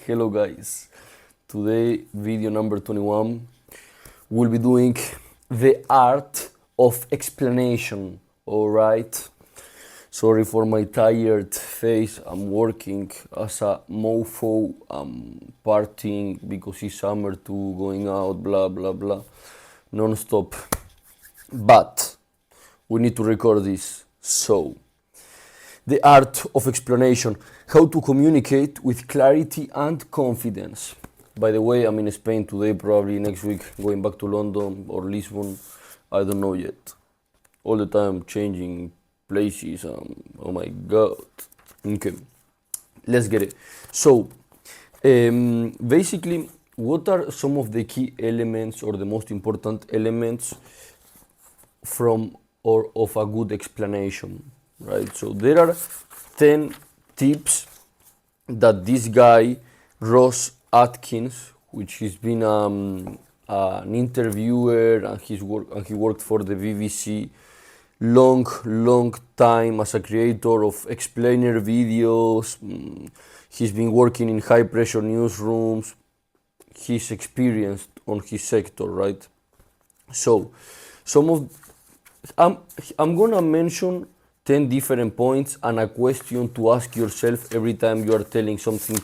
Hello guys, today video number 21, we'll be doing the art of explanation, alright? Sorry for my tired face, I'm working as a mofo, I'm partying because it's summer too, going out, blah blah blah, non-stop. But we need to record this, so the art of explanation, how to communicate with clarity and confidence. By the way, I'm in Spain today, probably next week going back to London or Lisbon, I don't know yet. All the time changing places, oh my god. Okay, let's get it. So, basically, what are some of the key elements or the most important elements from or of a good explanation? Right, so there are 10 tips that this guy Ross Atkins, which he's been an interviewer and he worked for the BBC long time as a creator of explainer videos. He's been working in high pressure newsrooms. He's experienced on his sector, right? So I'm gonna mention 10 different points and a question to ask yourself every time you are telling something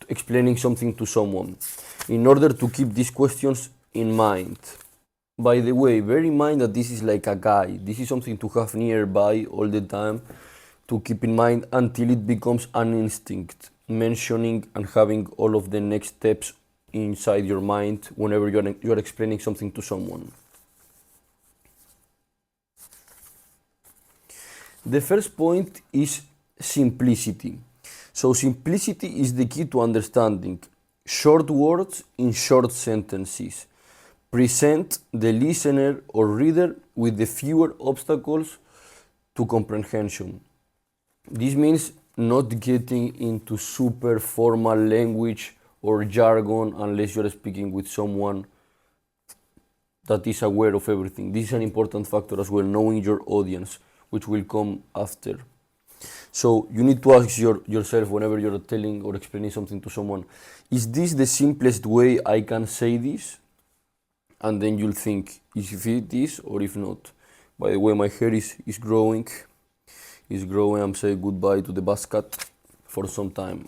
explaining something to someone, in order to keep these questions in mind. By the way, bear in mind that this is like a guide. This is something to have nearby all the time, to keep in mind until it becomes an instinct, mentioning and having all of the next steps inside your mind whenever you're explaining something to someone. The first point is simplicity. So simplicity is the key to understanding. Short words in short sentences. Present the listener or reader with the fewer obstacles to comprehension. This means not getting into super formal language or jargon unless you're speaking with someone that is aware of everything. This is an important factor as well, knowing your audience, which will come after. So you need to ask yourself whenever you're telling or explaining something to someone, is this the simplest way I can say this? And then you'll think, if it is or if not. By the way, my hair is growing. I'm saying goodbye to the buzz cut for some time.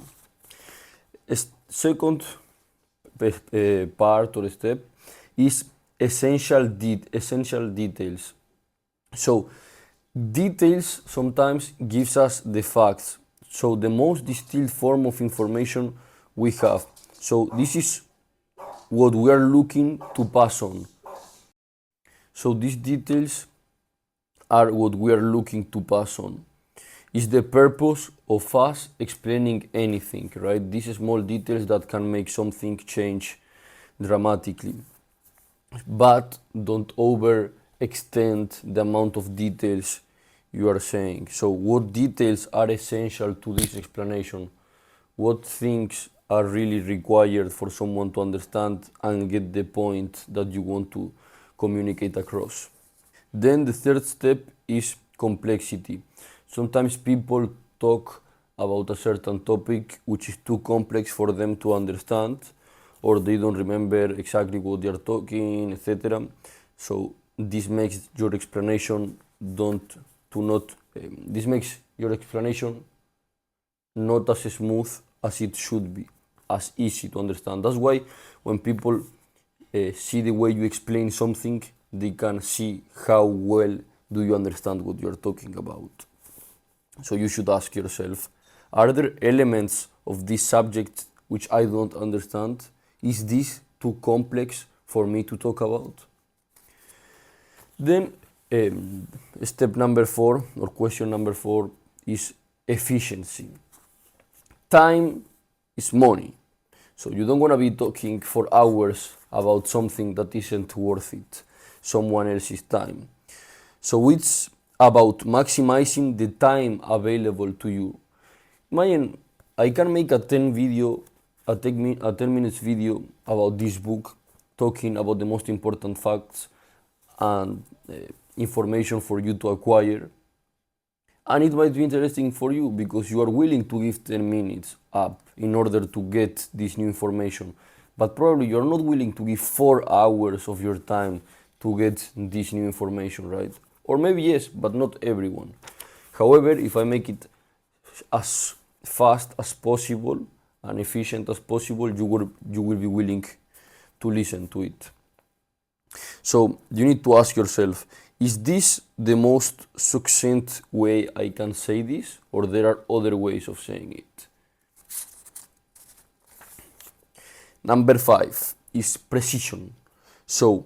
Second part or step is essential details. So details sometimes gives us the facts, so the most distilled form of information we have. So this is what we are looking to pass on. So these details are what we are looking to pass on. Is the purpose of us explaining anything, right? These small details that can make something change dramatically. But don't overextend the amount of details you are saying. So what details are essential to this explanation? What things are really required for someone to understand and get the point that you want to communicate across? Then the third step is complexity. Sometimes people talk about a certain topic which is too complex for them to understand, or they don't remember exactly what they are talking, etc. So this makes your explanation not as smooth as it should be, as easy to understand. That's why when people see the way you explain something, they can see how well do you understand what you are talking about. So you should ask yourself, are there elements of this subject which I don't understand? Is this too complex for me to talk about? Then step number 4 or question number 4 is efficiency. Time is money. So you don't want to be talking for hours about something that isn't worth it, someone else's time. So it's about maximizing the time available to you. Imagine I can make a 10 minutes video about this book, talking about the most important facts and information for you to acquire, and it might be interesting for you because you are willing to give 10 minutes up in order to get this new information. But probably you're not willing to give 4 hours of your time to get this new information, right? Or maybe yes, but not everyone. However, if I make it as fast as possible and efficient as possible, you will be willing to listen to it. So you need to ask yourself, is this the most succinct way I can say this, or there are other ways of saying it? Number 5 is precision. So,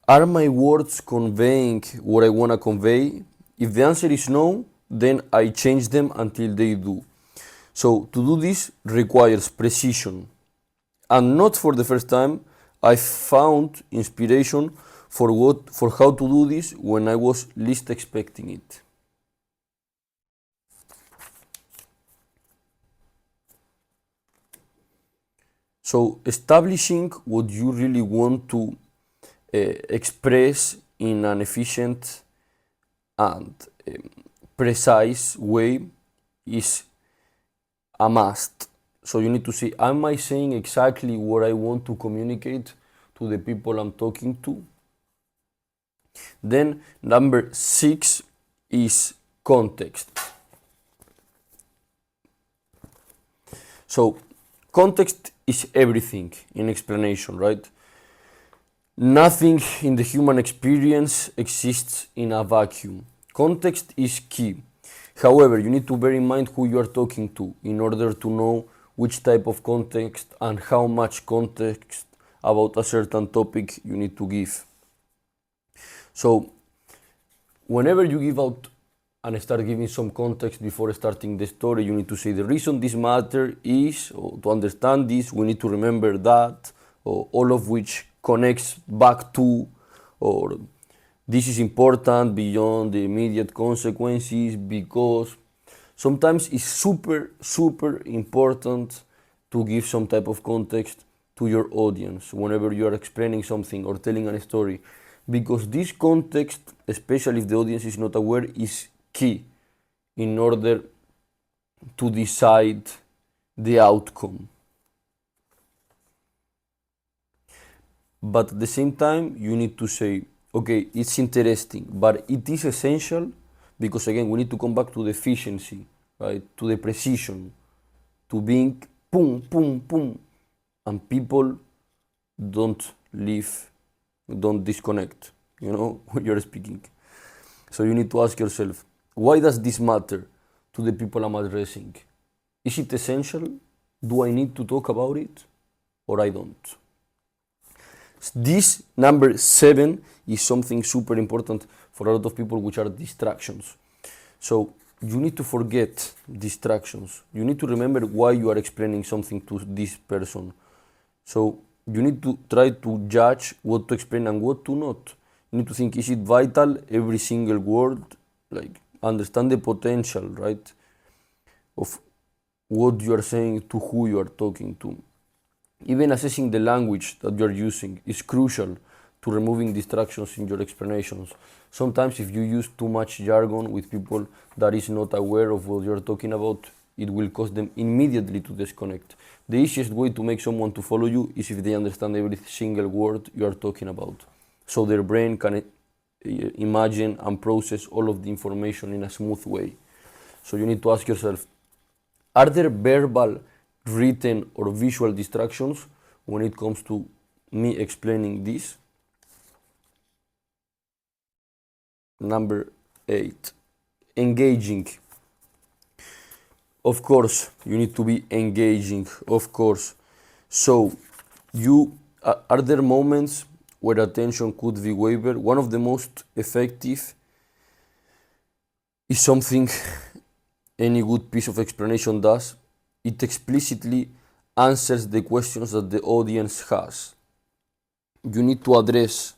are my words conveying what I want to convey? If the answer is no, then I change them until they do. So, to do this requires precision. And not for the first time, I found inspiration for how to do this when I was least expecting it. So establishing what you really want to express in an efficient and precise way is a must. So you need to see, am I saying exactly what I want to communicate to the people I'm talking to? Then number 6 is context. So context is everything in explanation, right? Nothing in the human experience exists in a vacuum. Context is key. However, you need to bear in mind who you are talking to in order to know which type of context and how much context about a certain topic you need to give. So, whenever you give out and start giving some context before starting the story, you need to say the reason this matter is, or to understand this, we need to remember that, or all of which connects back to, or this is important beyond the immediate consequences, because sometimes it's super important to give some type of context to your audience whenever you are explaining something or telling a story, because this context, especially if the audience is not aware, is key in order to decide the outcome. But at the same time, you need to say, okay, it's interesting, but it is essential, because again, we need to come back to the efficiency, right? To the precision, to being boom, boom, boom, and people don't leave, don't disconnect, when you're speaking. So you need to ask yourself, why does this matter to the people I'm addressing? Is it essential? Do I need to talk about it, or I don't? This number 7 is something super important for a lot of people, which are distractions. So you need to forget distractions. You need to remember why you are explaining something to this person. So you need to try to judge what to explain and what to not. You need to think, is it vital, every single word? Like, understand the potential, right, of what you are saying to who you are talking to. Even assessing the language that you are using is crucial to removing distractions in your explanations. Sometimes if you use too much jargon with people that is not aware of what you're talking about, it will cause them immediately to disconnect. The easiest way to make someone to follow you is if they understand every single word you are talking about, so their brain can imagine and process all of the information in a smooth way. So you need to ask yourself, are there verbal, written, or visual distractions when it comes to me explaining this? Number 8, engaging. Of course, you need to be engaging, of course. So, are there moments where attention could be wavered? One of the most effective is something any good piece of explanation does. It explicitly answers the questions that the audience has. You need to address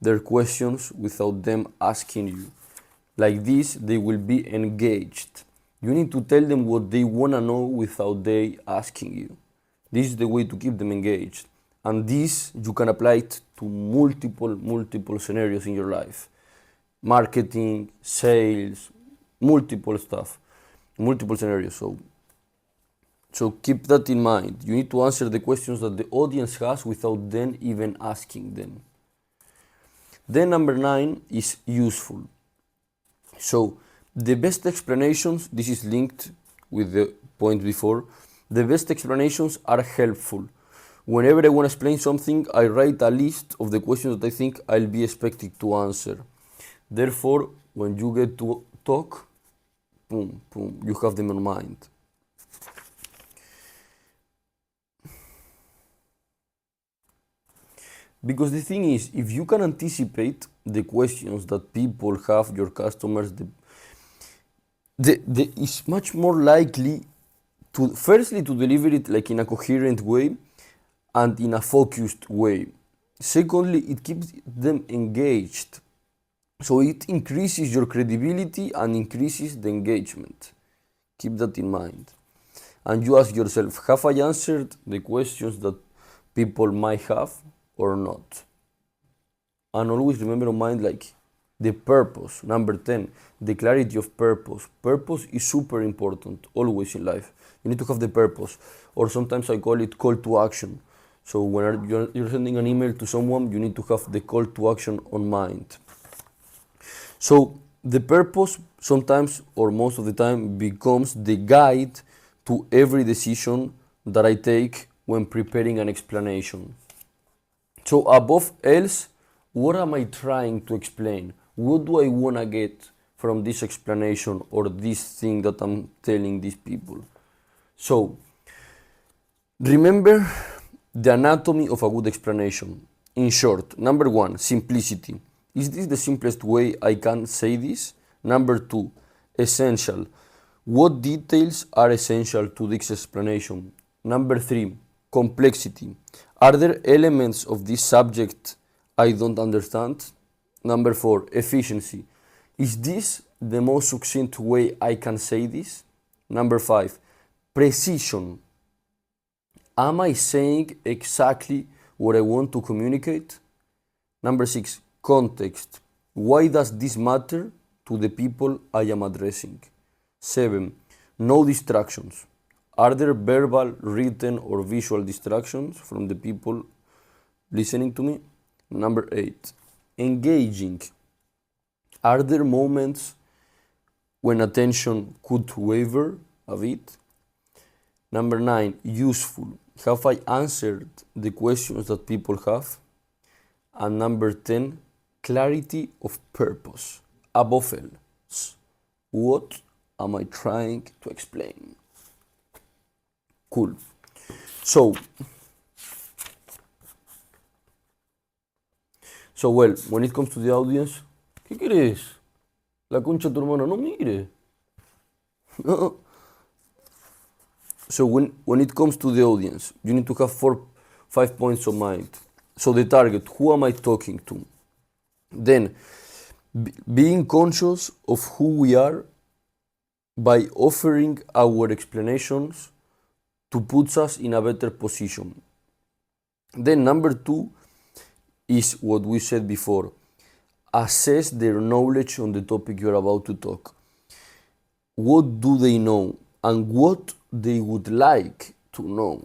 their questions without them asking you. Like this, they will be engaged. You need to tell them what they want to know without they asking you. This is the way to keep them engaged. And this, you can apply it to multiple scenarios in your life. Marketing, sales, multiple stuff, multiple scenarios. So So keep that in mind. You need to answer the questions that the audience has without them even asking them. Then number 9 is useful. So the best explanations, this is linked with the point before, the best explanations are helpful. Whenever I want to explain something, I write a list of the questions that I think I'll be expected to answer. Therefore, when you get to talk, boom, boom, you have them in mind. Because the thing is, if you can anticipate the questions that people have, your customers, it's much more likely to, firstly, to deliver it like in a coherent way and in a focused way. Secondly, it keeps them engaged. So it increases your credibility and increases the engagement. Keep that in mind. And you ask yourself, have I answered the questions that people might have or not? And always remember in mind like the purpose. Number 10, the clarity of purpose. Purpose is super important always in life. You need to have the purpose, or sometimes I call it call to action. So when you're sending an email to someone, you need to have the call to action on mind. So the purpose sometimes or most of the time becomes the guide to every decision that I take when preparing an explanation. So above else, what am I trying to explain? What do I want to get from this explanation or this thing that I'm telling these people? So remember the anatomy of a good explanation. In short, number 1, simplicity. Is this the simplest way I can say this? Number 2, essential. What details are essential to this explanation? Number 3, complexity. Are there elements of this subject I don't understand? Number 4, efficiency. Is this the most succinct way I can say this? Number 5, precision. Am I saying exactly what I want to communicate? Number 6, context. Why does this matter to the people I am addressing? 7, no distractions. Are there verbal, written, or visual distractions from the people listening to me? Number 8, engaging. Are there moments when attention could waver a bit? Number 9, useful. Have I answered the questions that people have? And number 10, clarity of purpose. Above else, what am I trying to explain? Cool. So well, when it comes to the audience, ¿qué querés? La concha de tu hermana, no mire. So when it comes to the audience, you need to have 5 points of mind. So the target, who am I talking to? Then, being conscious of who we are by offering our explanations to put us in a better position. Then number 2 is what we said before. Assess their knowledge on the topic you're about to talk. What do they know and what they would like to know?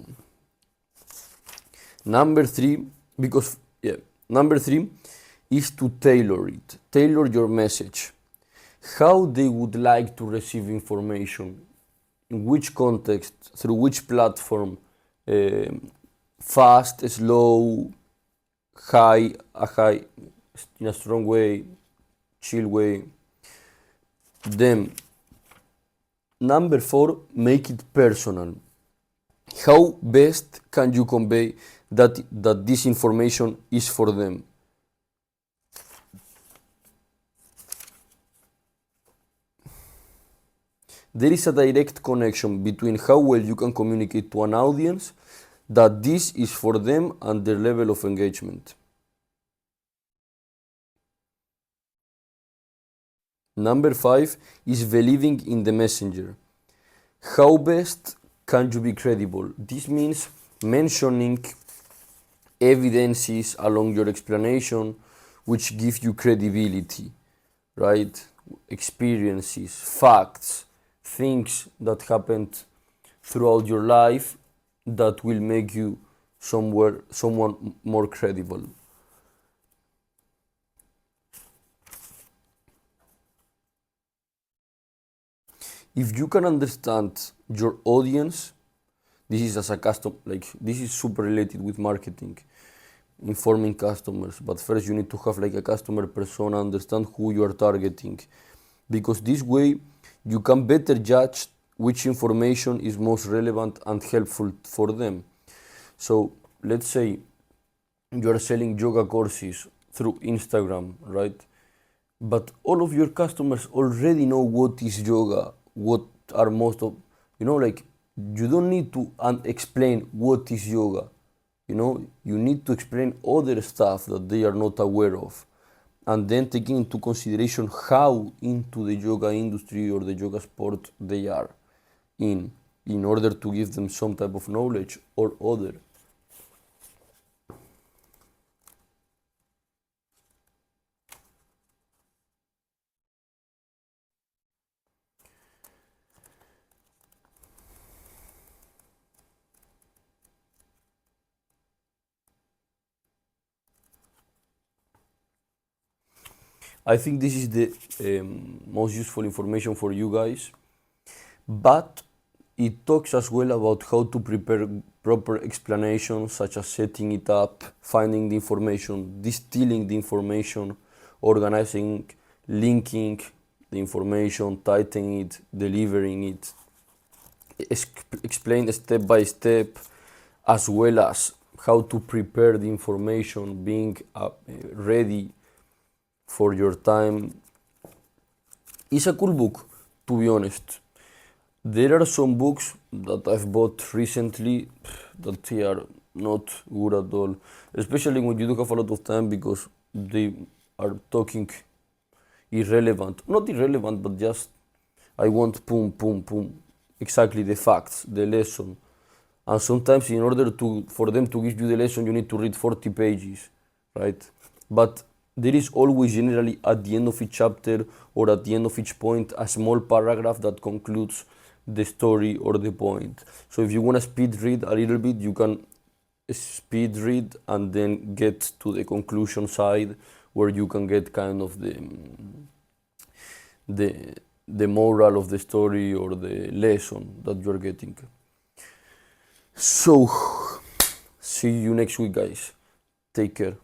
Number 3 is to tailor it. Tailor your message. How they would like to receive information, in which context, through which platform, fast, slow, high, in a strong way, chill way. Then, number 4, make it personal. How best can you convey that this information is for them? There is a direct connection between how well you can communicate to an audience that this is for them and their level of engagement. Number 5 is believing in the messenger. How best can you be credible? This means mentioning evidences along your explanation which give you credibility, right? Experiences, facts, things that happened throughout your life that will make you someone more credible. If you can understand your audience, this is as a this is super related with marketing, informing customers. But first, you need to have like a customer persona, understand who you are targeting, because this way you can better judge which information is most relevant and helpful for them. So let's say you are selling yoga courses through Instagram, right? But all of your customers already know what is yoga, what are most of, like you don't need to explain what is yoga. You need to explain other stuff that they are not aware of, and then taking into consideration how into the yoga industry or the yoga sport they are in order to give them some type of knowledge or other. I think this is the most useful information for you guys, but it talks as well about how to prepare proper explanations, such as setting it up, finding the information, distilling the information, organizing, linking the information, tightening it, delivering it, explain step by step, as well as how to prepare the information, being ready for your time. It's a cool book, to be honest. There are some books that I've bought recently that they are not good at all, especially when you do have a lot of time, because they are talking irrelevant, not irrelevant, but just I want boom, exactly the facts, the lesson. And sometimes in order for them to give you the lesson, you need to read 40 pages, right? But there is always generally at the end of each chapter or at the end of each point a small paragraph that concludes the story or the point. So if you want to speed read a little bit, you can speed read and then get to the conclusion side, where you can get kind of the moral of the story or the lesson that you're getting. So see you next week, guys. Take care.